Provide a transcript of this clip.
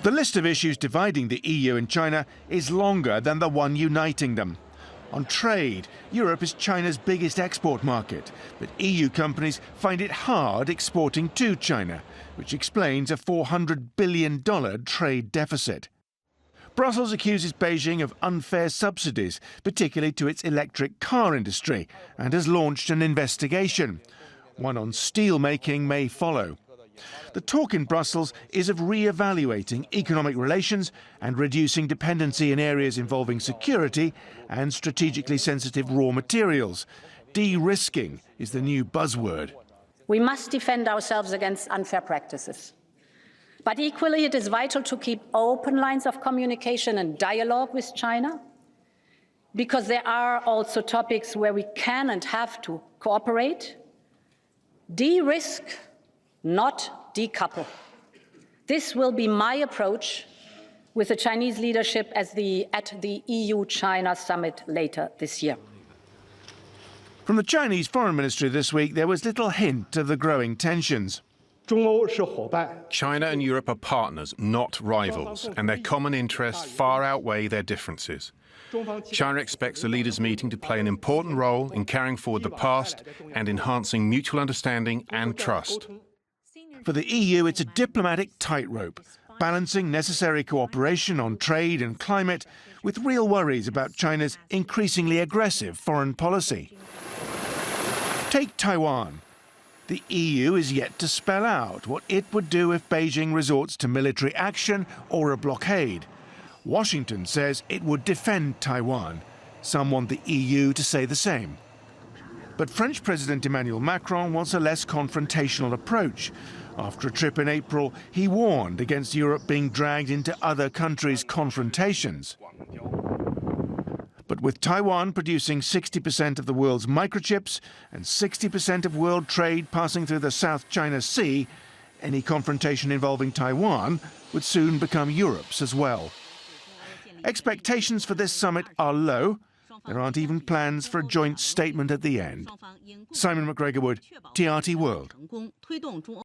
The list of issues dividing the EU and China is longer than the one uniting them. On trade, Europe is China's biggest export market, but EU companies find it hard exporting to China, which explains a $400 billion trade deficit. Brussels accuses Beijing of unfair subsidies, particularly to its electric car industry, and has launched an investigation. One on steel making may follow. The talk in Brussels is of re-evaluating economic relations and reducing dependency in areas involving security and strategically sensitive raw materials. De-risking is the new buzzword. We must defend ourselves against unfair practices. But equally, it is vital to keep open lines of communication and dialogue with China, because there are also topics where we can and have to cooperate. De-risk, not decouple. This will be my approach with the Chinese leadership at the EU-China summit later this year. From the Chinese Foreign Ministry this week, there was little hint of the growing tensions. China and Europe are partners, not rivals, and their common interests far outweigh their differences. China expects the leaders' meeting to play an important role in carrying forward the past and enhancing mutual understanding and trust. For the EU, it's a diplomatic tightrope, balancing necessary cooperation on trade and climate with real worries about China's increasingly aggressive foreign policy. Take Taiwan. The EU is yet to spell out what it would do if Beijing resorts to military action or a blockade. Washington says it would defend Taiwan. Some want the EU to say the same. But French President Emmanuel Macron wants a less confrontational approach. After a trip in April, he warned against Europe being dragged into other countries' confrontations. But with Taiwan producing 60% of the world's microchips and 60% of world trade passing through the South China Sea, any confrontation involving Taiwan would soon become Europe's as well. Expectations for this summit are low. There aren't even plans for a joint statement at the end. Simon McGregor-Wood, TRT World.